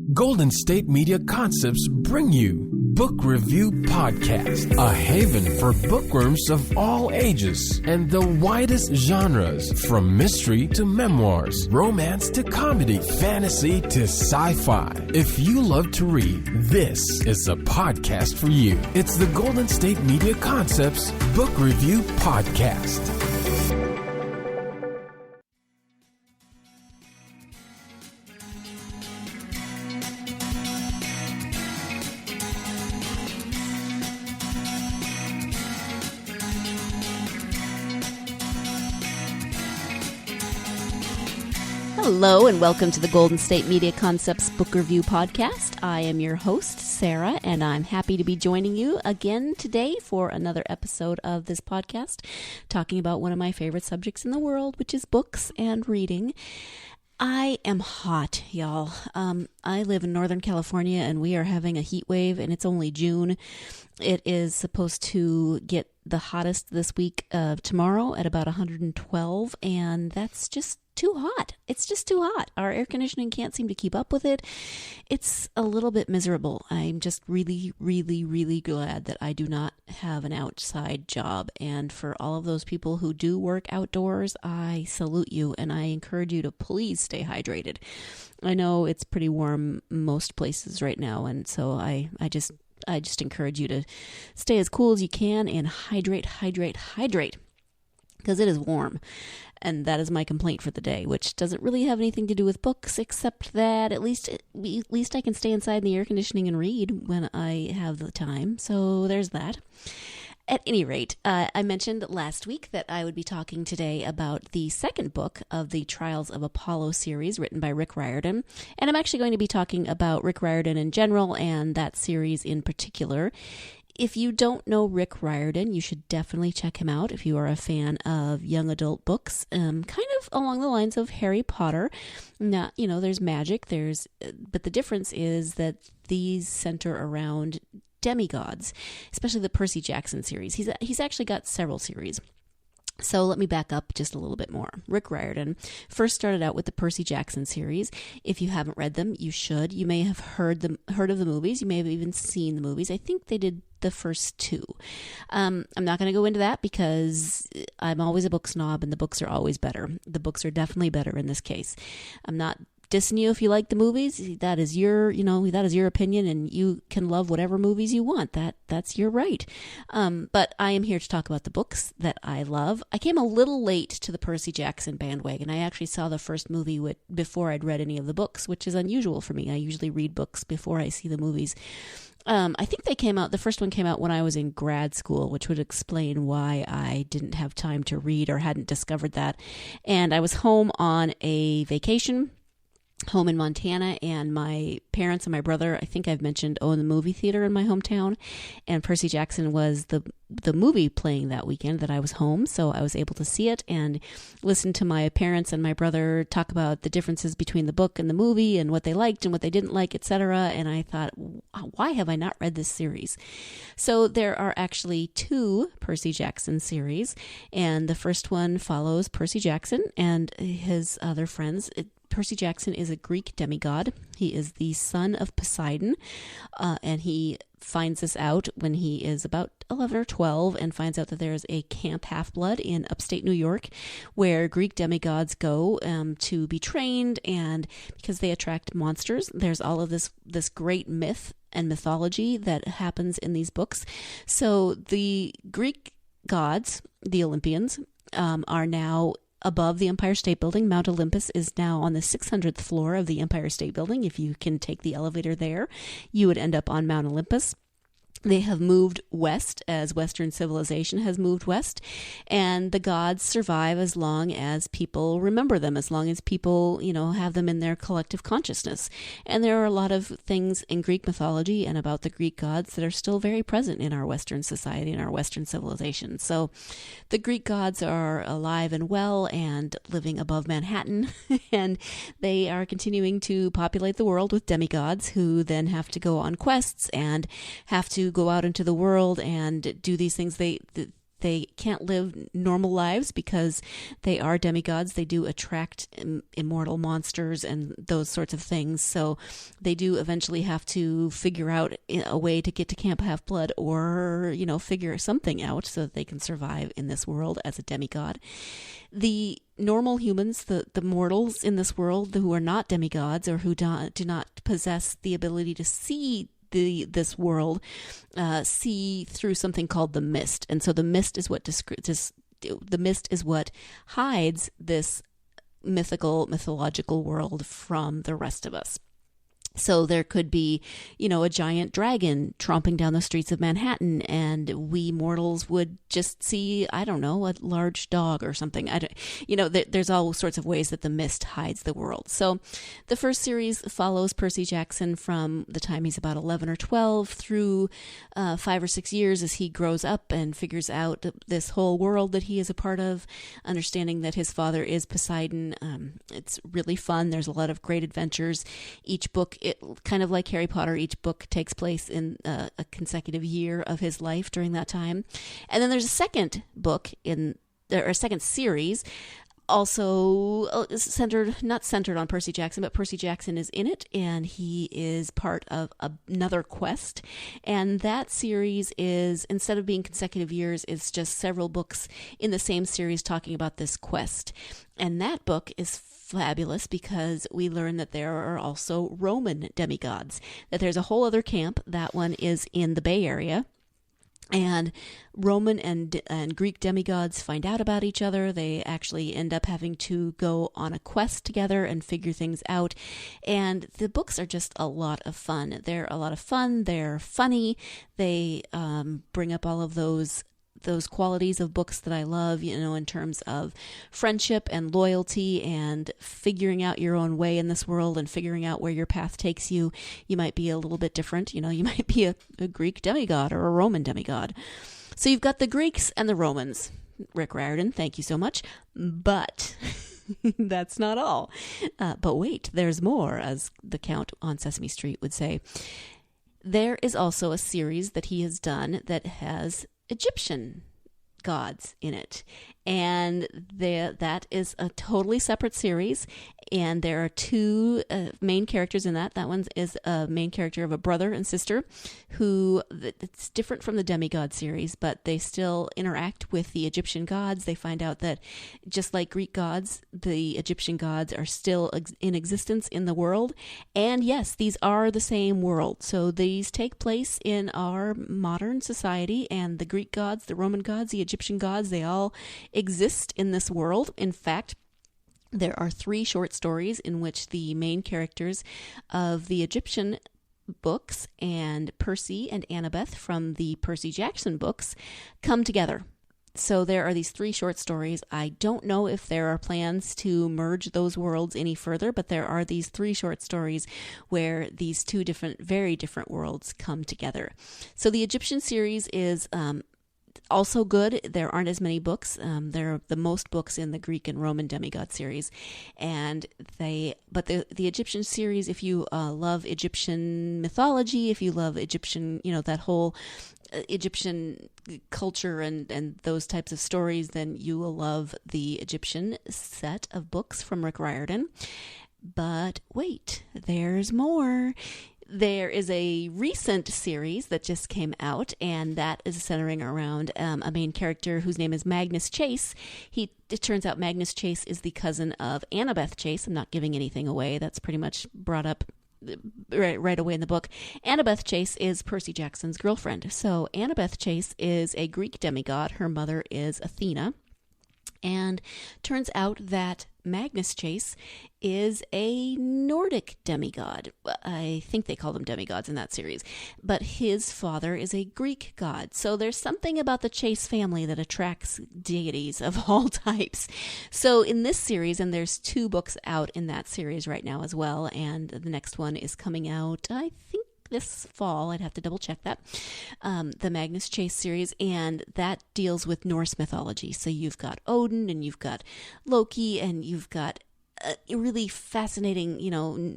Golden State Media Concepts bring you Book Review Podcast, a haven for bookworms of all ages and the widest genres, from mystery to memoirs, romance to comedy, fantasy to sci-fi. If you love to read, this is a podcast for you. It's the Golden State Media Concepts Book Review Podcast. Hello and welcome to the Golden State Media Concepts Book Review Podcast. I am your host, Sarah, and I'm happy to be joining you again today for another episode of this podcast, talking about one of my favorite subjects in the world, which is books and reading. I am hot, y'all. I live in Northern California, and we are having a heat wave, and it's only June. It is supposed to get the hottest this week tomorrow at about 112, and that's just too hot. It's just too hot. Our air conditioning can't seem to keep up with it. It's a little bit miserable. I'm just really, really, really glad that I do not have an outside job. And for all of those people who do work outdoors, I salute you and I encourage you to please stay hydrated. I know it's pretty warm most places right now, and so I just encourage you to stay as cool as you can and hydrate, because it is warm. And that is my complaint for the day, which doesn't really have anything to do with books, except that at least I can stay inside in the air conditioning and read when I have the time. So there's that. At any rate, I mentioned last week that I would be talking today about the second book of the Trials of Apollo series written by Rick Riordan. And I'm actually going to be talking about Rick Riordan in general and that series in particular. If you don't know Rick Riordan, you should definitely check him out if you are a fan of young adult books, kind of along the lines of Harry Potter. Now, there's magic, but the difference is that these center around demigods, especially the Percy Jackson series. He's actually got several series. So let me back up just a little bit more. Rick Riordan first started out with the Percy Jackson series. If you haven't read them, you should. You may have heard of the movies. You may have even seen the movies. I think they did the first two. I'm not going to go into that because I'm always a book snob and the books are always better. The books are definitely better in this case. I'm not dissing you if you like the movies. That is your opinion, and you can love whatever movies you want. That's your right. But I am here to talk about the books that I love. I came a little late to the Percy Jackson bandwagon. I actually saw the first movie before I'd read any of the books, which is unusual for me. I usually read books before I see the movies. I think the first one came out when I was in grad school, which would explain why I didn't have time to read or hadn't discovered that. And I was home on a vacation, home in Montana, and my parents and my brother, I think I've mentioned, own the movie theater in my hometown, and Percy Jackson was the movie playing that weekend that I was home, so I was able to see it and listen to my parents and my brother talk about the differences between the book and the movie and what they liked and what they didn't like, etc. And I thought, why have I not read this series? So there are actually two Percy Jackson series, and the first one follows Percy Jackson and his other friends. Percy Jackson is a Greek demigod. He is the son of Poseidon, and he finds this out when he is about 11 or 12 and finds out that there is a Camp Half-Blood in upstate New York where Greek demigods go to be trained, and because they attract monsters, there's all of this great myth and mythology that happens in these books. So the Greek gods, the Olympians, are now above the Empire State Building. Mount Olympus is now on the 600th floor of the Empire State Building. If you can take the elevator there, you would end up on Mount Olympus. They have moved west as Western civilization has moved west, and the gods survive as long as people remember them, as long as people, have them in their collective consciousness. And there are a lot of things in Greek mythology and about the Greek gods that are still very present in our Western society and our Western civilization. So the Greek gods are alive and well and living above Manhattan, and they are continuing to populate the world with demigods who then have to go on quests and have to go out into the world and do these things. they can't live normal lives because they are demigods. They do attract immortal monsters and those sorts of things. So they do eventually have to figure out a way to get to Camp Half-Blood, or, figure something out so that they can survive in this world as a demigod. The normal humans, the mortals in this world who are not demigods or who do not possess the ability to see this world, see through something called the mist. And so the mist is what hides this mythological world from the rest of us. So there could be, a giant dragon tromping down the streets of Manhattan, and we mortals would just see, I don't know, a large dog or something. There's all sorts of ways that the mist hides the world. So the first series follows Percy Jackson from the time he's about 11 or 12 through 5 or 6 years as he grows up and figures out this whole world that he is a part of, understanding that his father is Poseidon. It's really fun. There's a lot of great adventures. Each book, kind of like Harry Potter, each book takes place in a consecutive year of his life during that time. And then there's a second book or a second series, also not centered on Percy Jackson, but Percy Jackson is in it, and he is part of another quest. And that series is, instead of being consecutive years, it's just several books in the same series talking about this quest. And that book is fabulous because we learn that there are also Roman demigods, that there's a whole other camp. That one is in the Bay Area. And Roman and Greek demigods find out about each other. They actually end up having to go on a quest together and figure things out. And the books are just a lot of fun. They're a lot of fun. They're funny. They bring up all of those qualities of books that I love, in terms of friendship and loyalty and figuring out your own way in this world and figuring out where your path takes you. You might be a little bit different. You might be a Greek demigod or a Roman demigod. So you've got the Greeks and the Romans. Rick Riordan, thank you so much. But that's not all. But wait, there's more, as the Count on Sesame Street would say. There is also a series that he has done that has Egyptian gods in it, and that is a totally separate series, and there are two main characters in that. That one is a main character of a brother and sister who, it's different from the demigod series, but they still interact with the Egyptian gods. They find out that just like Greek gods, the Egyptian gods are still in existence in the world, and yes, these are the same world. So these take place in our modern society, and the Greek gods, the Roman gods, the Egyptian gods, they all exist in this world. In fact, there are 3 short stories in which the main characters of the Egyptian books and Percy and Annabeth from the Percy Jackson books come together. So there are these 3 short stories. I don't know if there are plans to merge those worlds any further, but there are these 3 short stories where these 2 very different worlds come together. So the Egyptian series is also good. There aren't as many books. There are the most books in the Greek and Roman demigod series, but the Egyptian series, if you love Egyptian mythology, if you love Egyptian, that whole Egyptian culture and those types of stories, then you will love the Egyptian set of books from Rick Riordan. But wait, there's more. There is a recent series that just came out, and that is centering around a main character whose name is Magnus Chase. It turns out Magnus Chase is the cousin of Annabeth Chase. I'm not giving anything away. That's pretty much brought up right away in the book. Annabeth Chase is Percy Jackson's girlfriend. So Annabeth Chase is a Greek demigod. Her mother is Athena. And turns out that Magnus Chase is a Nordic demigod. I think they call them demigods in that series. But his father is a Greek god. So there's something about the Chase family that attracts deities of all types. So in this series, and there's 2 books out in that series right now as well, and the next one is coming out, I think, this fall. I'd have to double check that. The Magnus Chase series, and that deals with Norse mythology. So you've got Odin, and you've got Loki, and you've got really fascinating,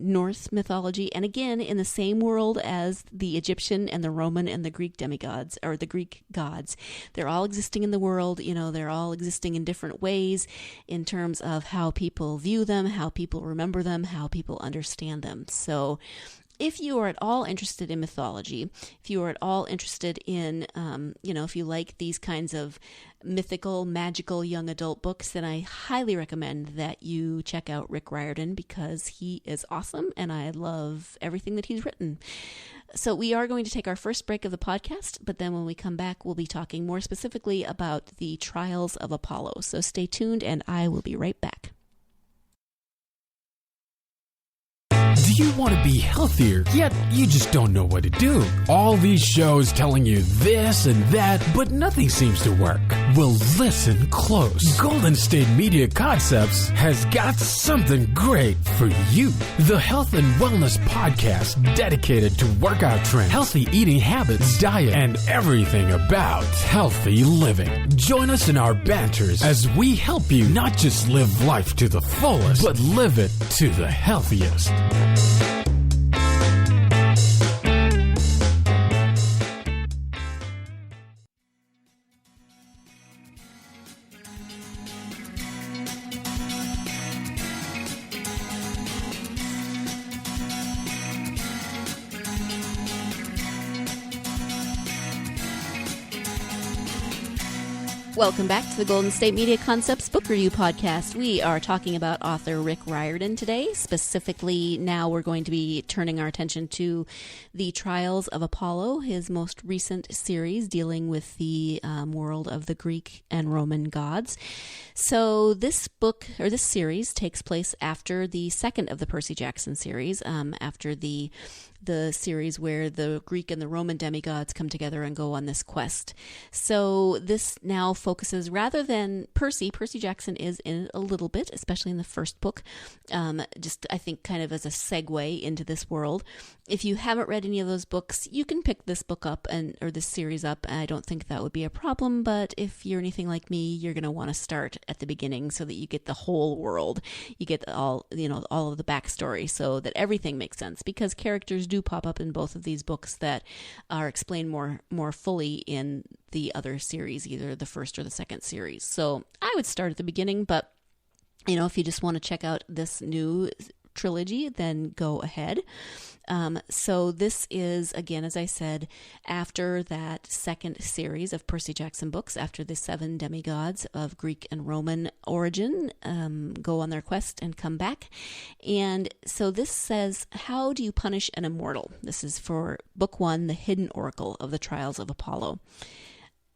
Norse mythology. And again, in the same world as the Egyptian and the Roman and the Greek demigods, or the Greek gods. They're all existing in the world. They're all existing in different ways in terms of how people view them, how people remember them, how people understand them. So if you are at all interested in mythology, if you are at all interested in, if you like these kinds of mythical, magical young adult books, then I highly recommend that you check out Rick Riordan, because he is awesome and I love everything that he's written. So we are going to take our first break of the podcast, but then when we come back, we'll be talking more specifically about the trials of Apollo. So stay tuned and I will be right back. Do you want to be healthier, yet you just don't know what to do? All these shows telling you this and that, but nothing seems to work. Well, listen close. Golden State Media Concepts has got something great for you. The Health and Wellness Podcast, dedicated to workout trends, healthy eating habits, diet, and everything about healthy living. Join us in our banters as we help you not just live life to the fullest, but live it to the healthiest. Welcome back to the Golden State Media Concepts Book Review Podcast. We are talking about author Rick Riordan today. Specifically, now we're going to be turning our attention to the Trials of Apollo, his most recent series dealing with the world of the Greek and Roman gods. So this book, or this series, takes place after the second of the Percy Jackson series, after the series where the Greek and the Roman demigods come together and go on this quest. So this now focuses, rather than Percy Jackson is in it a little bit, especially in the first book, just I think kind of as a segue into this world. If you haven't read any of those books, you can pick this book up or this series up. I don't think that would be a problem, but if you're anything like me, you're going to want to start at the beginning so that you get the whole world. You get all of the backstory so that everything makes sense, because characters do pop up in both of these books that are explained more fully in the other series, either the first or the second series. So I would start at the beginning, but if you just want to check out this new trilogy, then go ahead. So this is, again, as I said, after that second series of Percy Jackson books, after the 7 demigods of Greek and Roman origin go on their quest and come back. And so this says, how do you punish an immortal? This is for book 1, The Hidden Oracle of the Trials of Apollo.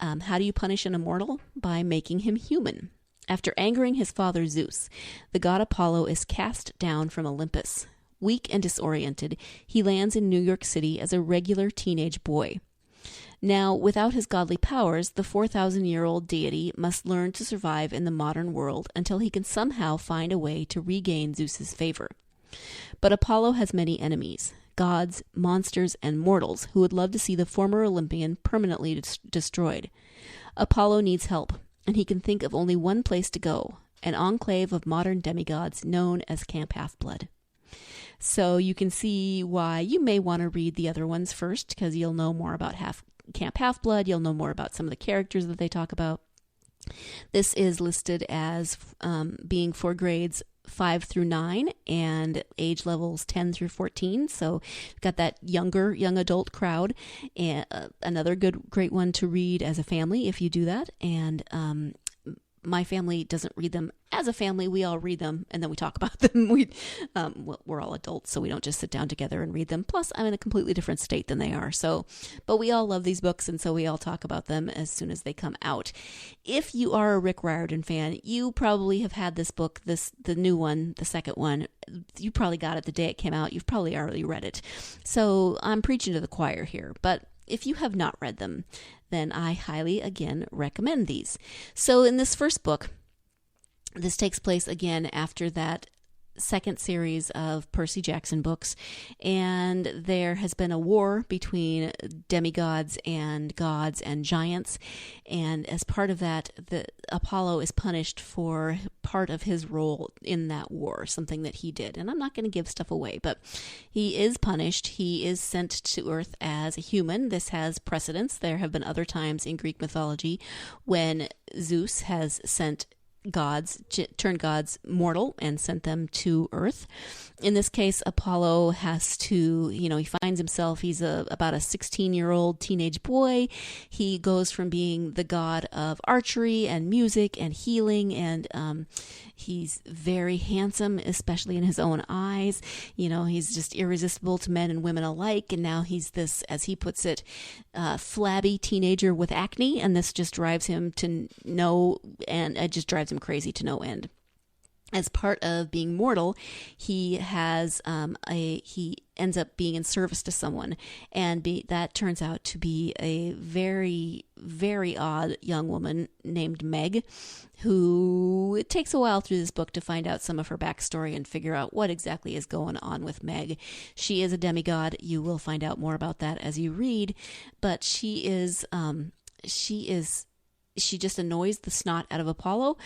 How do you punish an immortal? By making him human. After angering his father Zeus, the god Apollo is cast down from Olympus. Weak and disoriented, he lands in New York City as a regular teenage boy. Now, without his godly powers, the 4,000-year-old deity must learn to survive in the modern world until he can somehow find a way to regain Zeus's favor. But Apollo has many enemies, gods, monsters, and mortals who would love to see the former Olympian permanently destroyed. Apollo needs help, and he can think of only one place to go, an enclave of modern demigods known as Camp Half-Blood. So you can see why you may want to read the other ones first, because you'll know more about Camp Half-Blood, you'll know more about some of the characters that they talk about. This is listed as being for grades 5 through 9 and age levels 10 through 14. So you've got that young adult crowd, and another great one to read as a family if you do that. And my family doesn't read them as a family. We all read them and then we talk about them. We're all adults, so we don't just sit down together and read them. Plus, I'm in a completely different state than they are. But we all love these books, and so we all talk about them as soon as they come out. If you are a Rick Riordan fan, you probably have had this book, the new one, the second one. You probably got it the day it came out. You've probably already read it. So I'm preaching to the choir here, but if you have not read them, then I highly, again, recommend these. So in this first book, this takes place again after that second series of Percy Jackson books, and there has been a war between demigods and gods and giants, and as part of that, Apollo is punished for part of his role in that war, something that he did. And I'm not going to give stuff away, but he is punished. He is sent to Earth as a human. This has precedence. There have been other times in Greek mythology when Zeus has turned gods mortal and sent them to Earth. In this case, Apollo has to, he finds himself, he's about a 16-year-old teenage boy. He goes from being the god of archery and music and healing, and he's very handsome, especially in his own eyes. He's just irresistible to men and women alike, and now he's this, as he puts it, flabby teenager with acne, and this just drives him it just drives him crazy to no end. As part of being mortal, he has he ends up being in service to someone, and that turns out to be a very, very odd young woman named Meg, who it takes a while through this book to find out some of her backstory and figure out what exactly is going on with Meg. She is a demigod. You will find out more about that as you read, but she just annoys the snot out of Apollo.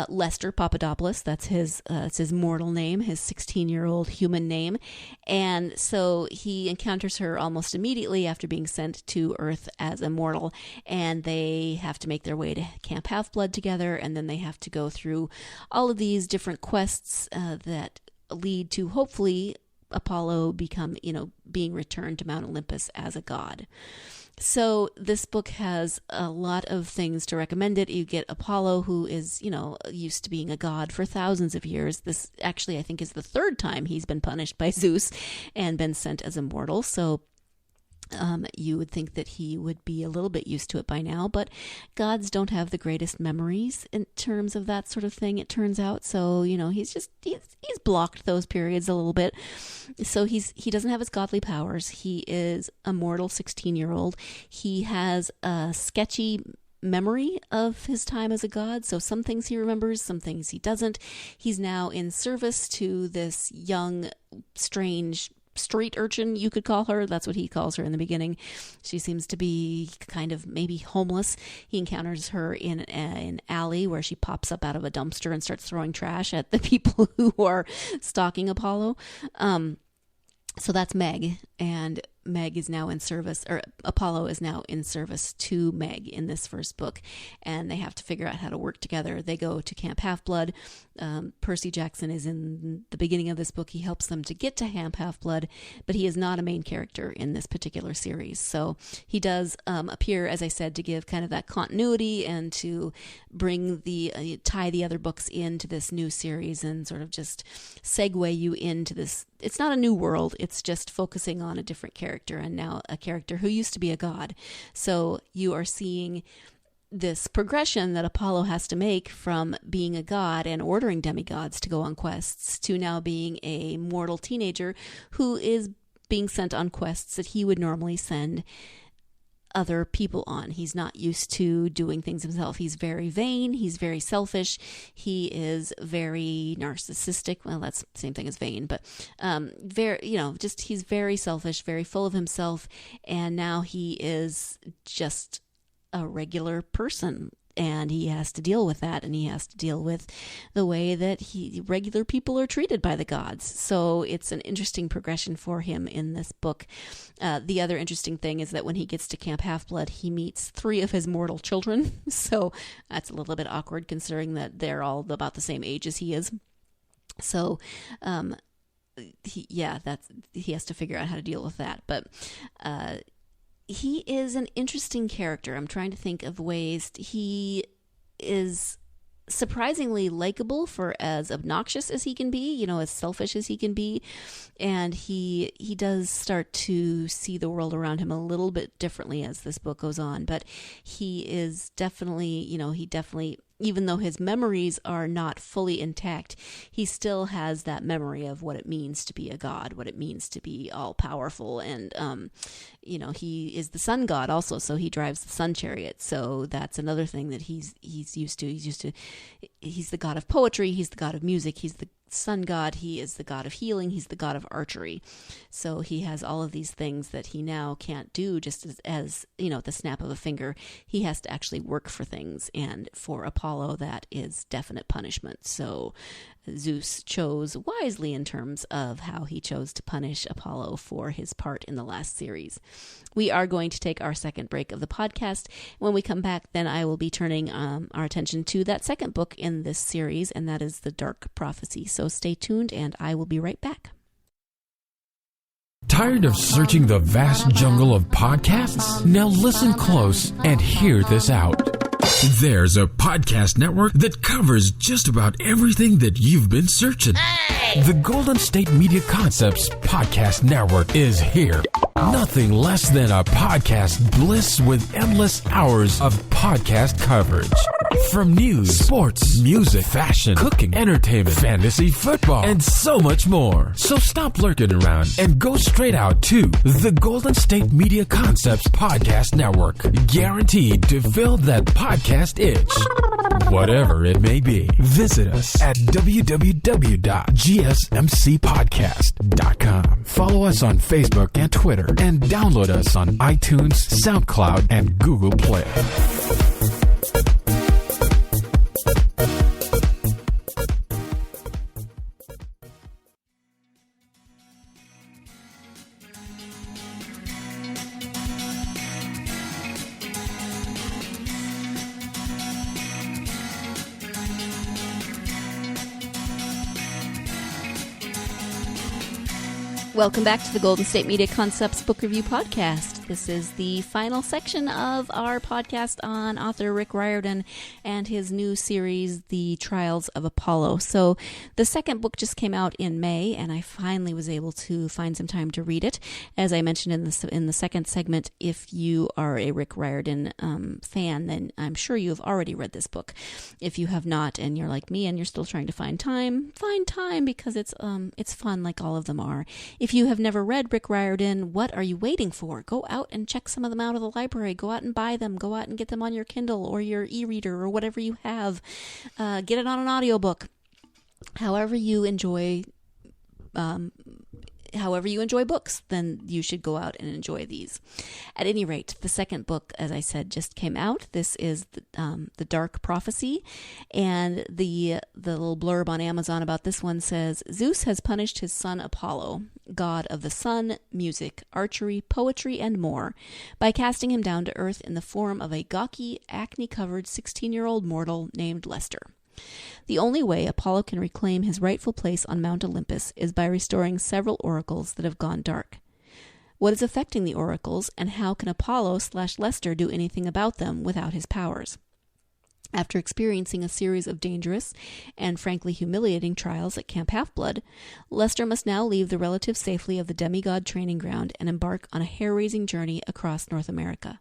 Lester Papadopoulos, that's his mortal name, his 16-year-old human name. And so he encounters her almost immediately after being sent to Earth as a mortal. And they have to make their way to Camp Half-Blood together. And then they have to go through all of these different quests that lead to hopefully Apollo being returned to Mount Olympus as a god. So this book has a lot of things to recommend it. You get Apollo, who is, used to being a god for thousands of years. This actually, I think, is the third time he's been punished by Zeus and been sent as a mortal. So you would think that he would be a little bit used to it by now, but gods don't have the greatest memories in terms of that sort of thing, it turns out. So, he's blocked those periods a little bit. So he doesn't have his godly powers. He is a mortal 16-year-old. He has a sketchy memory of his time as a god, so some things he remembers, some things he doesn't. He's now in service to this young, strange street urchin, you could call her. That's what he calls her in the beginning. She seems to be kind of maybe homeless. He encounters her in an alley where she pops up out of a dumpster and starts throwing trash at the people who are stalking Apollo. So that's Meg, and Meg is now in service, or Apollo is now in service to Meg in this first book, and they have to figure out how to work together. They go to Camp Half-Blood. Percy Jackson is in the beginning of this book. He helps them to get to Camp Half-Blood, but he is not a main character in this particular series. So he does appear, as I said, to give kind of that continuity and to bring tie the other books into this new series and sort of just segue you into this. It's not a new world. It's just focusing on a different character, and now a character who used to be a god. So you are seeing this progression that Apollo has to make from being a god and ordering demigods to go on quests to now being a mortal teenager who is being sent on quests that he would normally send other people on. He's not used to doing things himself. He's very vain. He's very selfish. He is very narcissistic. Well, that's the same thing as vain, but he's very selfish, very full of himself. And now he is just a regular person. And he has to deal with that, and he has to deal with the way that regular people are treated by the gods. So it's an interesting progression for him in this book. The other interesting thing is that when he gets to Camp Half-Blood, he meets 3 of his mortal children. So that's a little bit awkward considering that they're all about the same age as he is. So he has to figure out how to deal with that. But he is an interesting character. I'm trying to think of ways. He is surprisingly likable for as obnoxious as he can be, as selfish as he can be. And he does start to see the world around him a little bit differently as this book goes on. But he is definitely, even though his memories are not fully intact, he still has that memory of what it means to be a god, what it means to be all powerful. And, he is the sun god also, so he drives the sun chariot. So that's another thing that he's used to. He's the god of poetry. He's the god of music. He's sun god, he is the god of healing. He's the god of archery. So he has all of these things that he now can't do just as the snap of a finger. He has to actually work for things. And for Apollo, that is definite punishment. So Zeus chose wisely in terms of how he chose to punish Apollo for his part in the last series. We are going to take our second break of the podcast. When we come back, then I will be turning our attention to that second book in this series, and that is The Dark Prophecy. So stay tuned, and I will be right back. Tired of searching the vast jungle of podcasts? Now listen close and hear this out. There's a podcast network that covers just about everything that you've been searching. Hey! The Golden State Media Concepts Podcast Network is here. Nothing less than a podcast bliss with endless hours of podcast coverage. From news, sports, music, fashion, cooking, entertainment, fantasy, football, and so much more. So stop lurking around and go straight out to the Golden State Media Concepts Podcast Network. Guaranteed to fill that podcast itch. Whatever it may be. Visit us at www.gsmcpodcast.com. Follow us on Facebook and Twitter, and download us on iTunes, SoundCloud, and Google Play. Welcome back to the Golden State Media Concepts Book Review Podcast. This is the final section of our podcast on author Rick Riordan and his new series, The Trials of Apollo. So the second book just came out in May, and I finally was able to find some time to read it. As I mentioned in the second segment, if you are a Rick Riordan fan, then I'm sure you have already read this book. If you have not, and you're like me and you're still trying to find time because it's fun like all of them are. If you have never read Rick Riordan, what are you waiting for? Go out and check some of them out of the library. Go out and buy them. Go out and get them on your Kindle or your e-reader or whatever you have. Get it on an audiobook. However you enjoy books, then you should go out and enjoy these. At any rate, the second book, as I said, just came out. This is The Dark Prophecy, and the little blurb on Amazon about this one says, Zeus has punished his son Apollo, god of the sun, music, archery, poetry, and more, by casting him down to earth in the form of a gawky, acne-covered 16-year-old mortal named Lester. The only way Apollo can reclaim his rightful place on Mount Olympus is by restoring several oracles that have gone dark. What is affecting the oracles, and how can Apollo/Lester do anything about them without his powers? After experiencing a series of dangerous and frankly humiliating trials at Camp Half-Blood, Lester must now leave the relative safety of the demigod training ground and embark on a hair-raising journey across North America.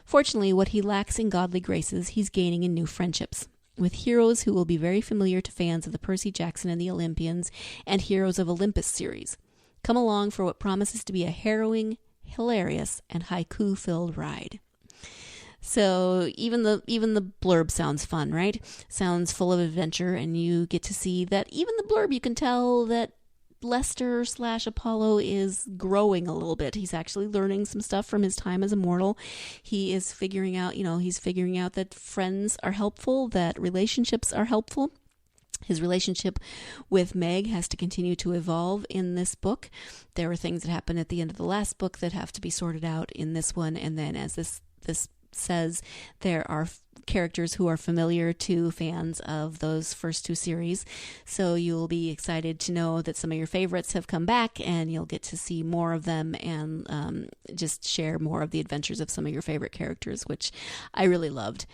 Fortunately, what he lacks in godly graces, he's gaining in new friendships, with heroes who will be very familiar to fans of the Percy Jackson and the Olympians and Heroes of Olympus series. Come along for what promises to be a harrowing, hilarious, and haiku-filled ride. So even the blurb sounds fun, right? Sounds full of adventure, and you get to see that even the blurb, you can tell that Lester/Apollo is growing a little bit. He's actually learning some stuff from his time as a mortal. He is figuring out that friends are helpful, that relationships are helpful. His relationship with Meg has to continue to evolve in this book. There were things that happened at the end of the last book that have to be sorted out in this one, and then as this says, there are characters who are familiar to fans of those first two series, so you'll be excited to know that some of your favorites have come back, and you'll get to see more of them and just share more of the adventures of some of your favorite characters, which I really loved.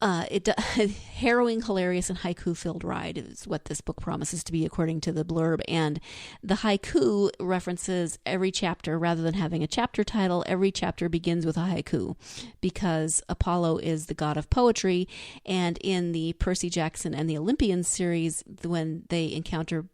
Harrowing, hilarious, and haiku-filled ride is what this book promises to be, according to the blurb. And the haiku references every chapter. Rather than having a chapter title, every chapter begins with a haiku, because Apollo is the god of poetry. And in the Percy Jackson and the Olympians series, when they encounter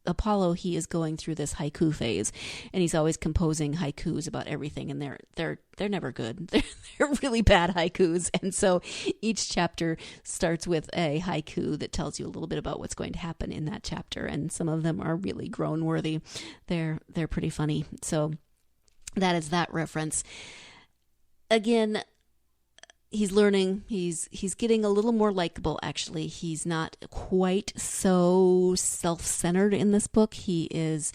Apollo, he is going through this haiku phase, and he's always composing haikus about everything, and they're never good. They're really bad haikus, and so each chapter starts with a haiku that tells you a little bit about what's going to happen in that chapter, and some of them are really groan worthy. They're pretty funny. So that is that reference. Again, he's learning. He's getting a little more likable, actually. He's not quite so self-centered in this book. He is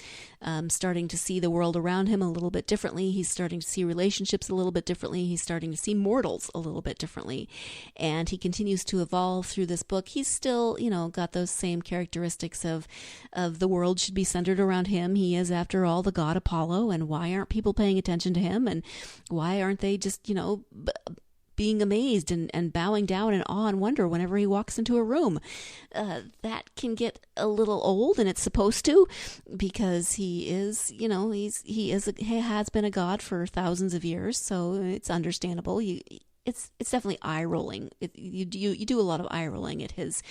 starting to see the world around him a little bit differently. He's starting to see relationships a little bit differently. He's starting to see mortals a little bit differently. And he continues to evolve through this book. He's still, got those same characteristics of the world should be centered around him. He is, after all, the god Apollo. And why aren't people paying attention to him? And why aren't they just, being amazed and bowing down in awe and wonder whenever he walks into a room? That can get a little old, and it's supposed to, because he is, he has been a god for thousands of years, so it's understandable. It's definitely eye rolling. You do a lot of eye rolling at his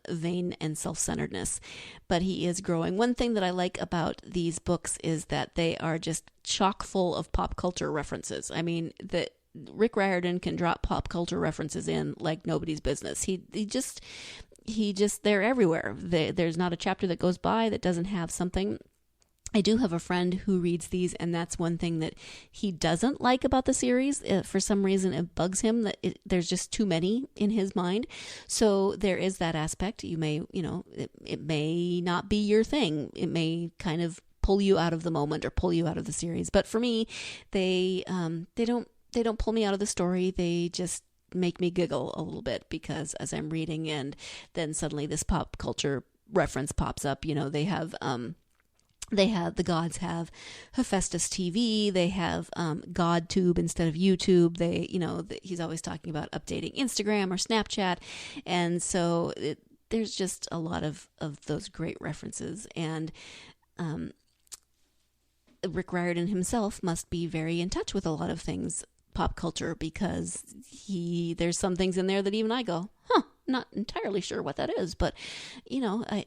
vain and self-centeredness, but he is growing. One thing that I like about these books is that they are just chock full of pop culture references. I mean, Rick Riordan can drop pop culture references in like nobody's business. He just they're everywhere. There's not a chapter that goes by that doesn't have something. I do have a friend who reads these, and that's one thing that he doesn't like about the series. For some reason, it bugs him that there's just too many in his mind. So there is that aspect. You may, it may not be your thing. It may kind of pull you out of the moment or pull you out of the series. But for me, they don't pull me out of the story. They just make me giggle a little bit, because as I'm reading, and then suddenly this pop culture reference pops up. The gods have Hephaestus TV. They have GodTube instead of YouTube. He's always talking about updating Instagram or Snapchat, and so there's just a lot of those great references. And Rick Riordan himself must be very in touch with a lot of things pop culture, because there's some things in there that even I go, not entirely sure what that is, but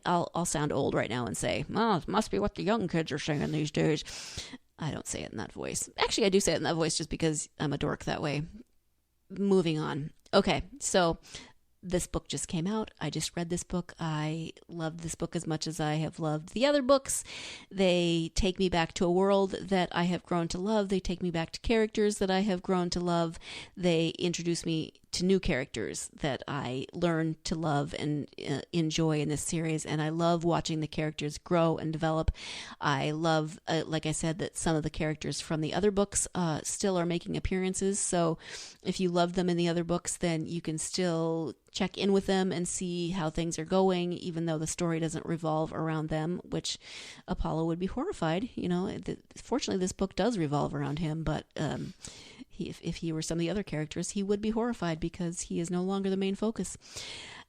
I'll sound old right now and say, it must be what the young kids are saying these days. I don't say it in that voice. Actually, I do say it in that voice just because I'm a dork that way. Moving on. Okay, so this book just came out. I just read this book. I loved this book as much as I have loved the other books. They take me back to a world that I have grown to love. They take me back to characters that I have grown to love. They introduce me to new characters that I learn to love and enjoy in this series. And I love watching the characters grow and develop. I love, like I said, that some of the characters from the other books still are making appearances. So if you love them in the other books, then you can still check in with them and see how things are going, even though the story doesn't revolve around them, which Apollo would be horrified. Fortunately, this book does revolve around him, but if he were some of the other characters, he would be horrified because he is no longer the main focus.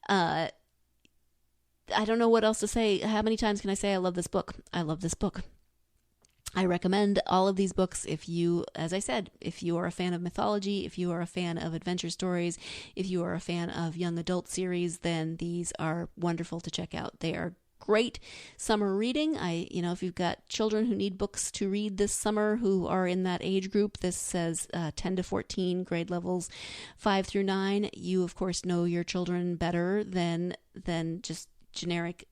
I don't know what else to say. How many times can I say I love this book? I love this book. I recommend all of these books as I said, if you are a fan of mythology, if you are a fan of adventure stories, if you are a fan of young adult series, then these are wonderful to check out. They are great summer reading. If you've got children who need books to read this summer who are in that age group, this says 10 to 14, grade levels 5 through 9. You, of course, know your children better than just generic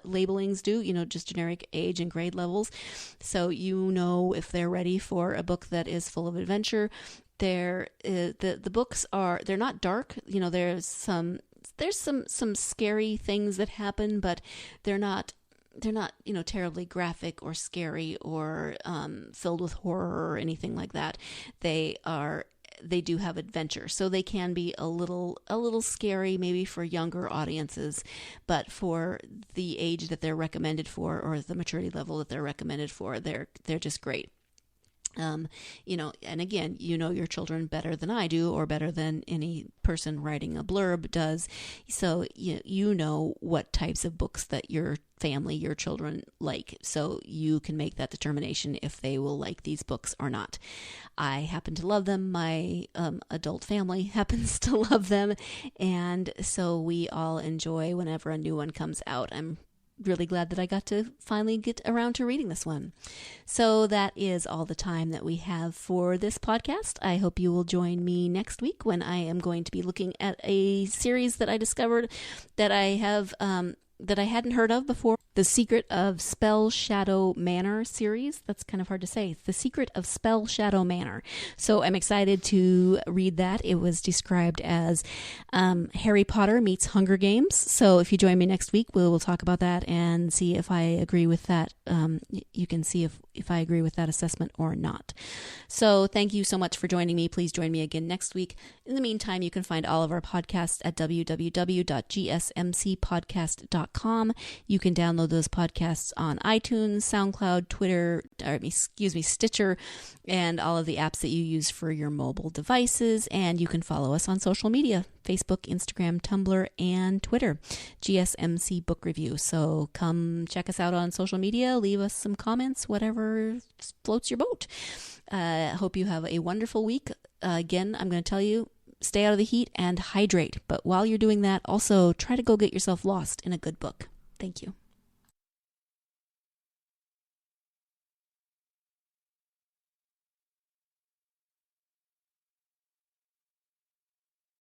labelings do, just generic age and grade levels. So if they're ready for a book that is full of adventure. The books they're not dark. There's some scary things that happen, but they're not terribly graphic or scary or filled with horror or anything like that. They do have adventure, so they can be a little scary maybe for younger audiences, but for the age that they're recommended for, or the maturity level that they're recommended for, they're just great. And again, your children better than I do, or better than any person writing a blurb does. So you know what types of books that your family, your children like. So you can make that determination if they will like these books or not. I happen to love them. My adult family happens to love them. And so we all enjoy whenever a new one comes out. I'm really glad that I got to finally get around to reading this one. So that is all the time that we have for this podcast. I hope you will join me next week when I am going to be looking at a series that I discovered that I have that I hadn't heard of before. The Secret of Spell Shadow Manor series. That's kind of hard to say. The Secret of Spell Shadow Manor. So I'm excited to read that. It was described as Harry Potter meets Hunger Games. So if you join me next week, we will talk about that and see if I agree with that. You can see if I agree with that assessment or not. So thank you so much for joining me. Please join me again next week. In the meantime, you can find all of our podcasts at www.gsmcpodcast.com. You can download those podcasts on iTunes, SoundCloud, Stitcher, and all of the apps that you use for your mobile devices. And you can follow us on social media, Facebook, Instagram, Tumblr, and Twitter, GSMC Book Review. So come check us out on social media, leave us some comments, whatever floats your boat. Hope you have a wonderful week. Again, I'm going to tell you, stay out of the heat and hydrate. But while you're doing that, also try to go get yourself lost in a good book. Thank you.